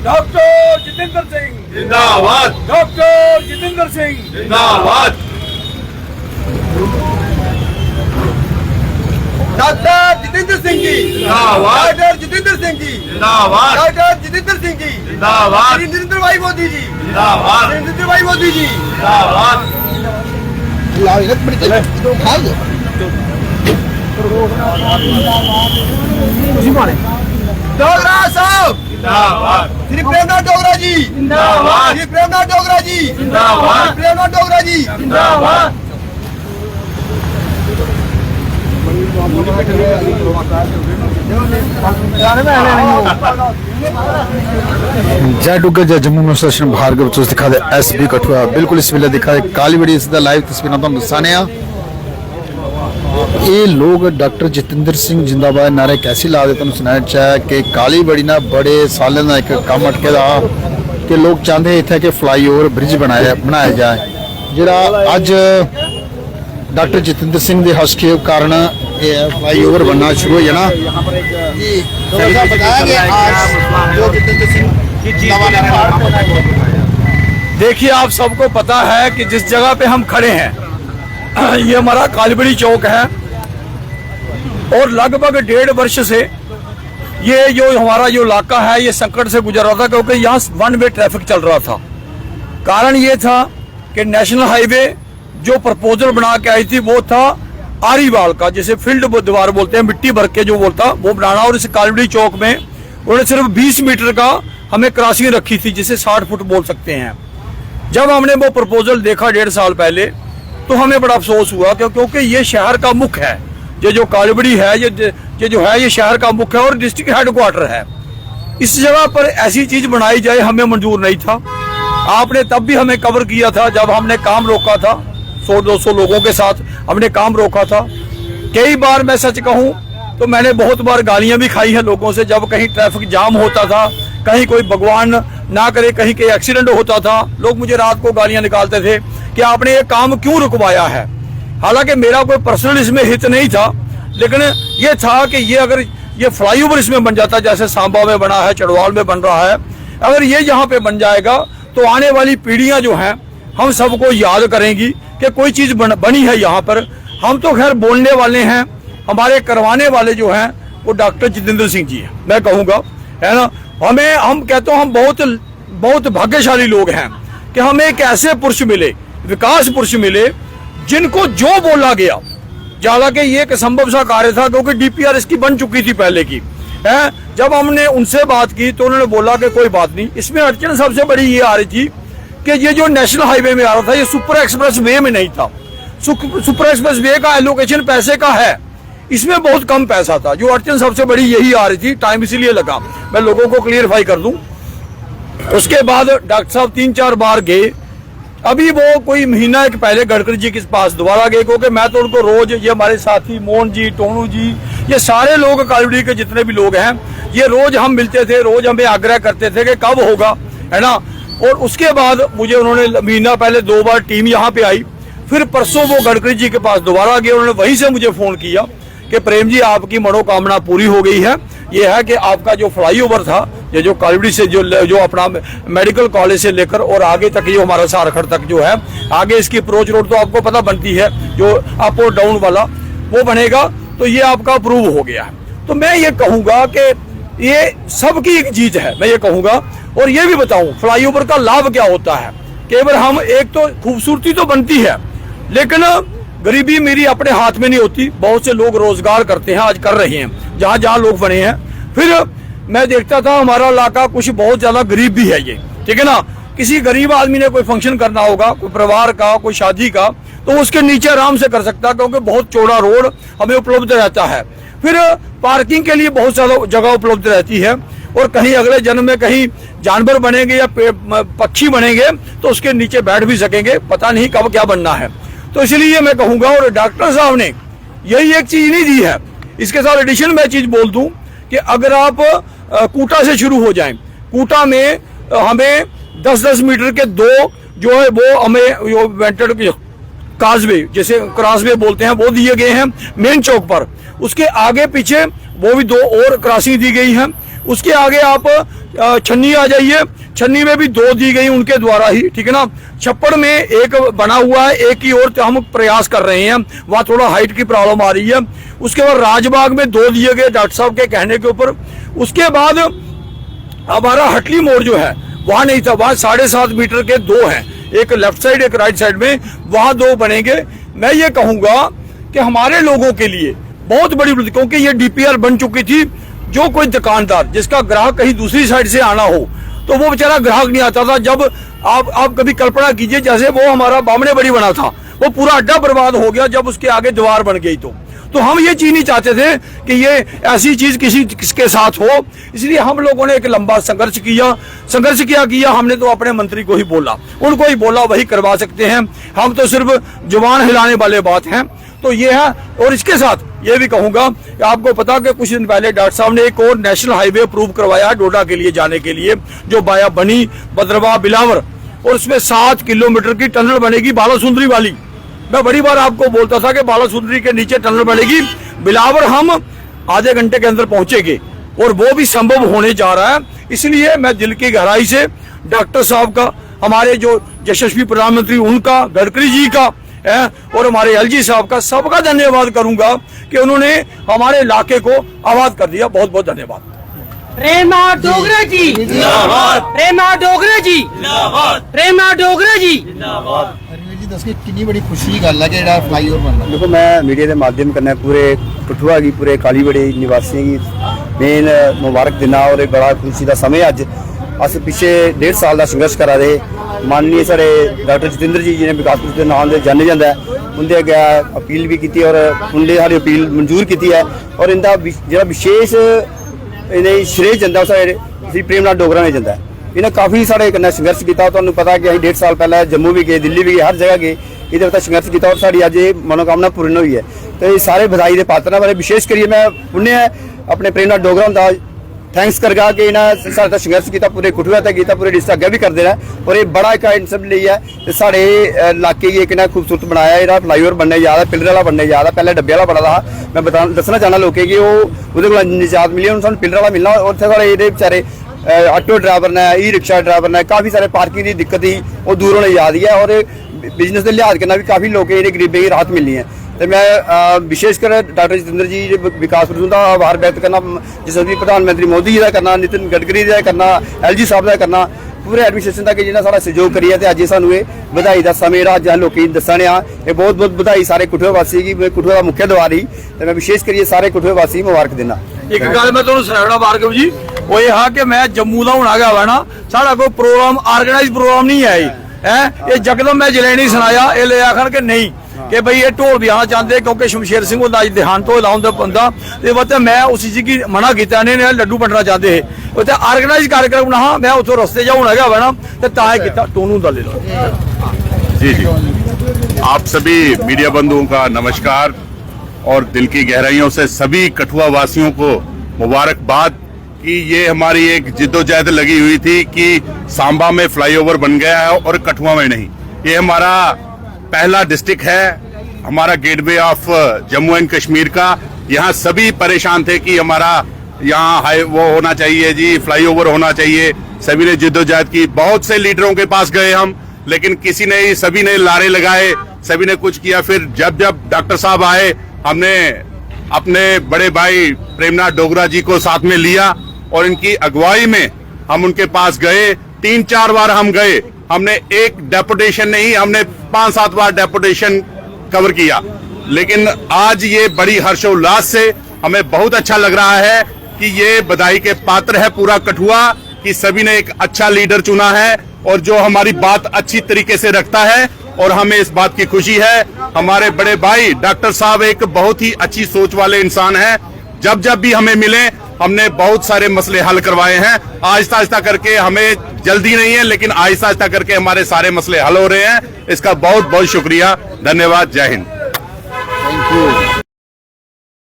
Doctor Jitendra Singh जिंदाबाद, doctor Jitendra Singh जिंदाबाद, doctor Jitendra Singh ji जिंदाबाद, डॉक्टर जितेंद्र सिंह जी जिंदाबाद, डॉक्टर जितेंद्र सिंह जी जिंदाबाद, नरेंद्र भाई मोदी जी जिंदाबाद, नरेंद्र भाई मोदी जी जिंदाबाद। डोगरा साहब जिंदाबाद, श्री प्रेमनाथ डोगरा जी जिंदाबाद, श्री प्रेमनाथ डोगरा जी जिंदाबाद, श्री प्रेमनाथ डोगरा जी जिंदाबाद। जय डुग्गर जय जम्मू में स्टेशन भार्गव तुस दिखा दे SB कठुआ बिल्कुल इस वेले दिखा दे काली बड़ी इसदा लाइव तस्वीरां तुहानू दस्साने आ ये लोग डॉक्टर जितेंद्र सिंह जिंदाबाद नारे कैसी ला दे तुहानू सुनाया चाहे कि काली बड़ी ना बड़े सालों का एक काम अटके दा कि लोग चाहते इत्थे कि फ्लाईओवर ब्रिज बनाया जाए जिहड़ा अज डॉक्टर जितेंद्र सिंह के हस्तक्षेप कारण ये फ्लाईओवर बनना शुरू हो जाना। बताया गया आज जो जितेंद्र सिंह देखिए, आप सबको पता है कि जिस जगह पे हम खड़े हैं ये हमारा कालीबड़ी चौक है और लगभग 1.5 वर्ष से ये जो हमारा जो इलाका है ये संकट से गुजर रहा था क्योंकि यहाँ वन वे ट्रैफिक चल रहा था। कारण ये था कि नेशनल हाईवे जो प्रपोजल बना के आई थी वो था आरीवाल का, जिसे फील्ड द्वार बोलते हैं, मिट्टी भर के जो बोलता वो बनाना। और इस कालीबड़ी चौक में उन्होंने सिर्फ 20 मीटर का हमें क्रॉसिंग रखी थी जिसे 60 फुट बोल सकते हैं। जब हमने वो प्रपोजल देखा 1.5 साल पहले तो हमें बड़ा अफसोस हुआ क्योंकि ये शहर का मुख्य है, ये जो कालीबड़ी है ये जो है ये शहर का मुख्य है और डिस्ट्रिक्ट हेडक्वार्टर है। इस जगह पर ऐसी चीज बनाई जाए हमें मंजूर नहीं था। आपने तब भी हमें कवर किया था जब हमने काम रोका था, 100-200 लोगों के साथ हमने काम रोका था। कई बार मैं सच कहूं तो मैंने बहुत बार गालियां भी खाई हैं लोगों से जब कहीं ट्रैफिक जाम होता था, कहीं कोई भगवान ना करे कहीं कोई एक्सीडेंट होता था। लोग मुझे रात को गालियां निकालते थे कि आपने ये काम क्यों रुकवाया है। हालांकि मेरा कोई पर्सनल इसमें हित नहीं था, लेकिन ये था कि ये अगर ये फ्लाईओवर इसमें बन जाता, जैसे सांबा में बना है, चढ़वाल में बन रहा है, अगर ये यहाँ पे बन जाएगा तो आने वाली पीढ़ियां जो हैं हम सबको याद करेंगी कि कोई चीज बनी है यहाँ पर। हम तो खैर बोलने वाले हैं, हमारे करवाने वाले जो हैं वो डॉक्टर जितेंद्र सिंह जी हैं, मैं कहूँगा, है ना। हम कहते हैं हम बहुत भाग्यशाली लोग हैं कि हमें एक ऐसे पुरुष मिले, विकास पुरुष मिले, जिनको जो बोला गया, हालांकि ये एक असंभव सा कार्य था क्योंकि DPR इसकी बन चुकी थी पहले की है। जब हमने उनसे बात की तो उन्होंने बोला कि कोई बात नहीं। इसमें अड़चन सबसे बड़ी ये आ रही थी कि ये जो नेशनल हाईवे में आ रहा था ये सुपर एक्सप्रेस वे में नहीं था। सुपर एक्सप्रेस वे का एलोकेशन पैसे का है, इसमें बहुत कम पैसा था। जो अड़चन सबसे बड़ी यही आ रही थी, टाइम इसीलिए लगा, मैं लोगों को क्लियरफाई कर दूं। उसके बाद डॉक्टर साहब 3-4 बार गए। अभी वो कोई महीना एक पहले गडकरी जी के पास दोबारा गए क्योंकि मैं तो उनको रोज, ये हमारे साथी मोहन जी, टोनू जी, ये सारे लोग कालीबड़ी के जितने भी लोग हैं ये रोज हम मिलते थे, रोज हमें आग्रह करते थे कि कब होगा, है ना। और उसके बाद मुझे उन्होंने महीना पहले 2 बार टीम यहाँ पे आई, फिर परसों वो गडकरी जी के पास दोबारा गए। उन्होंने वहीं से मुझे फोन किया कि प्रेम जी आपकी मनोकामना पूरी हो गई है। ये है कि आपका जो फ्लाईओवर था, ये जो कालीबड़ी से जो अपना मेडिकल कॉलेज से लेकर और आगे तक जो हमारा सारखड़ तक जो है, आगे इसकी अप्रोच रोड तो आपको पता बनती है जो अप और डाउन वाला, वो बनेगा तो ये आपका अप्रूव हो गया है। तो मैं ये कहूँगा कि ये सबकी एक चीज है, मैं ये कहूँगा। और ये भी बताऊं फ्लाईओवर का लाभ क्या होता है। केवल हम एक तो खूबसूरती तो बनती है, लेकिन गरीबी मेरी अपने हाथ में नहीं होती। बहुत से लोग रोजगार करते हैं, आज कर रहे हैं जहां जहां लोग बने हैं। फिर मैं देखता था हमारा इलाका कुछ बहुत ज्यादा गरीब भी है ये, ठीक है ना। किसी गरीब आदमी ने कोई फंक्शन करना होगा, कोई परिवार का, कोई शादी का, तो उसके नीचे आराम से कर सकता क्योंकि बहुत चौड़ा रोड हमें उपलब्ध रहता है। फिर पार्किंग के लिए बहुत ज्यादा जगह उपलब्ध रहती है। और कहीं अगले जन्म में कहीं जानवर बनेंगे या पक्षी बनेंगे तो उसके नीचे बैठ भी सकेंगे, पता नहीं कब क्या बनना है। तो इसलिए मैं कहूँगा, और डॉक्टर साहब ने यही एक चीज नहीं दी है, इसके साथ एडिशन में चीज बोल दूं कि अगर आप कूटा से शुरू हो जाएं, कूटा में हमें 10-10 मीटर के 2 जो है वो हमें वेंटेड काजवे, जैसे क्रॉसवे बोलते हैं, वो दिए गए हैं मेन चौक पर। उसके आगे पीछे वो भी 2 और क्रॉसिंग दी गई है। उसके आगे आप छन्नी आ जाइए, छन्नी में भी 2 दी गई उनके द्वारा ही, ठीक है ना। छप्पड़ में एक बना हुआ है, एक की ओर हम प्रयास कर रहे हैं, वहां थोड़ा हाइट की प्रॉब्लम आ रही है। उसके बाद राजबाग में 2 दिए गए डॉक्टर साहब के कहने के ऊपर। उसके बाद हमारा हटली मोड़ जो है वहां नहीं था, वहां 7.5 मीटर के 2 हैं, एक लेफ्ट साइड एक राइट साइड में, वहां 2 बनेंगे। मैं ये कहूंगा कि हमारे लोगों के लिए बहुत बड़ी, क्योंकि ये डीपीआर बन चुकी थी। जो कोई दुकानदार जिसका ग्राहक कहीं दूसरी साइड से आना हो तो वो बेचारा ग्राहक नहीं आता था। जब आप कभी कल्पना कीजिए, जैसे वो हमारा बामने बड़ी बना था, वो पूरा अड्डा बर्बाद हो गया जब उसके आगे दीवार बन गई। तो हम ये चीज नहीं चाहते थे कि ये ऐसी चीज किसके साथ हो, इसलिए हम लोगों ने एक लंबा संघर्ष किया। हमने तो अपने मंत्री को ही बोला, उनको ही बोला, वही करवा सकते हैं, हम तो सिर्फ जुबान हिलाने वाले बात हैं। तो ये है। और इसके साथ ये भी कहूंगा कि आपको पता कि कुछ दिन पहले डॉक्टर साहब ने एक और नेशनल हाईवे अप्रूव करवाया डोडा के लिए जाने के लिए, जो बाया बनी बद्रवा बिलावर, और उसमें 7 किलोमीटर की टनल बनेगी बालासुंदरी वाली। मैं बड़ी बार आपको बोलता था कि बालासुंदरी के नीचे टनल बनेगी, बिलावर हम आधे घंटे के अंदर पहुंचेंगे, और वो भी संभव होने जा रहा है। इसलिए मैं दिल की गहराई से डॉक्टर साहब का, हमारे जो यशस्वी प्रधानमंत्री उनका, गडकरी जी का और हमारे एलजी साहब का, सबका धन्यवाद करूंगा कि उन्होंने हमारे इलाके को आबाद कर दिया। बहुत बहुत धन्यवाद। प्रेमा डोगरा जी जिंदाबाद, प्रेमा डोगरा जी जिंदाबाद, प्रेमा डोगरा जी जिंदाबाद। ਰਣਵੀਰ ਜੀ ਦੱਸ ਕੇ ਕਿੰਨੀ ਬੜੀ ਖੁਸ਼ੀ ਦੀ ਗੱਲ ਹੈ ਕਿ ਜਿਹੜਾ ਫਲਾਈਓਵਰ ਬਣਨਾ। देखो मैं मीडिया के माध्यम कन्नै पूरे कठुआ की पूरे कालीबड़ी निवासियों की मेन मुबारक दिना और एक बड़ा खुशी का समय अज अस पिछले 1.5 साल का संघर्ष करा रहे। माननीय साढ़े डॉक्टर जतिंदर जी जिन्हें विकासपुर के नाम से जाने जाता है, उनके अगे अपील भी की और उन्हें सारी अपील मंजूर की है। और इनका जो विशेष इन्हें श्रेय जाता श्री प्रेमनाथ डोगरा ने जाता है। इन्हें काफ़ी साढ़े कन्नै संघर्ष किया। तुहानूं पता कि असीं 1.5 साल पहले जम्मू भी गए, दिल्ली भी गए, हर जगह गए, ये उत्ते संघर्ष किया और साड़ी अज मनोकामना पूर्ण हुई है। तो ये सारे बधाई के पात्र बारे विशेष करिए मैं पुण्य अपने प्रेमनाथ डोगरा का थैंक्स करगा कि इन्हें साढ़ा संघर्ष किया, पूरे कठुआ तक किया, पूरे डिस्ट्रिक्ट अगे भी करते हैं। और ये बड़ा एक इन सब लिए है तो साढ़े इलाके की एक इन्हें खूबसूरत बनाया। यहाँ फ्लाईओवर बनने जा रहा है, पिलर वाला बनने जा रहा है, पहले डब्बे वाला बड़ा था। मैं दसना चाहना लोगों कि वो निजात मिली, उन्होंने पिलर वाला मिलना। और उत्थे साढ़े ये बेचारे ऑटो ड्राइवर ने, ई रिक्शा ड्राइवर ने, काफ़ी सारे पार्किंग की दिक्कत ही वो दूर होने जा रही है। और बिजनेस के लिहाज करना भी काफ़ी लोग गरीबी की राहत मिलनी है। तो मैं विशेषकर डॉक्टर जतिंदर जी विकासपुर का आभार व्यक्त करना, यशस्वी प्रधानमंत्री मोदी जी का करना, नितिन गडकरी का करना, एलजी साहब का करना, पूरे एडमिनिस्ट्रेशन तक जिन्हें सारा सहयोग करिए। अज सानू ये बधाई का समय जेह्ड़ा अज लोग दस्सन आ, ये बहुत बहुत बधाई सारे कठुआ वासी की, कठुआ का मुख्य द्वार ही। तो मैं विशेष करिए सारे कठुआ वासी मुबारक देना। एक गल मैं तुहानूं सुनाना भार्गव जी, वो ये है कि मैं जम्मू का हुण आ गया वा ना, साढ़ा कोई प्रोग्राम ऑर्गेनाइज प्रोग्राम नहीं है ये जकदम मैं जिले नहीं सुनाया, ये ले आखन के नहीं कि भाई ये ढोल बजाना चाहते, क्योंकि शमशेर सिंह होंदा अज देहांत होया उनका बंदा, तो मैं उस चीज की मना किया। इन्हें लड्डू बंटना चाहते है, उत्थे ऑर्गेनाइज कार्यक्रम ना, मैं उतो रस्ते जा हुण आ गया वा ना, तो तां किया टोनू दा ले लो। जी जी, आप सभी मीडिया बंधुओं का नमस्कार और दिल की गहराइयों से सभी कठुआ वासियों को मुबारकबाद कि ये हमारी एक जिद्दोजहद लगी हुई थी कि सांबा में फ्लाईओवर बन गया है और कठुआ में नहीं। ये हमारा पहला डिस्ट्रिक्ट है, हमारा gateway of Jammu and Kashmir का। यहाँ सभी परेशान थे कि हमारा यहाँ हाई वो होना चाहिए जी, फ्लाईओवर होना चाहिए। सभी ने जिद्दोजहद की, बहुत से लीडरों के पास गए हम, लेकिन किसी ने, सभी ने लारे लगाए, सभी ने कुछ किया। फिर जब डॉक्टर साहब आए, हमने अपने बड़े भाई प्रेमनाथ डोगरा जी को साथ में लिया और इनकी अगुवाई में हम उनके पास गए। 3-4 बार हम गए, हमने एक डेपुटेशन नहीं, हमने 5-7 बार डेपुटेशन कवर किया। लेकिन आज ये बड़ी हर्षोल्लास से हमें बहुत अच्छा लग रहा है कि ये बधाई के पात्र है पूरा कठुआ कि सभी ने एक अच्छा लीडर चुना है और जो हमारी बात अच्छी तरीके से रखता है। और हमें इस बात की खुशी है, हमारे बड़े भाई डॉक्टर साहब एक बहुत ही अच्छी सोच वाले इंसान हैं। जब जब भी हमें मिले, हमने बहुत सारे मसले हल करवाए हैं। आहिस्ता आहिस्ता करके, हमें जल्दी नहीं है, लेकिन आहिस्ता आहिस्ता करके हमारे सारे मसले हल हो रहे हैं। इसका बहुत बहुत शुक्रिया, धन्यवाद, जय हिंद। Thank you.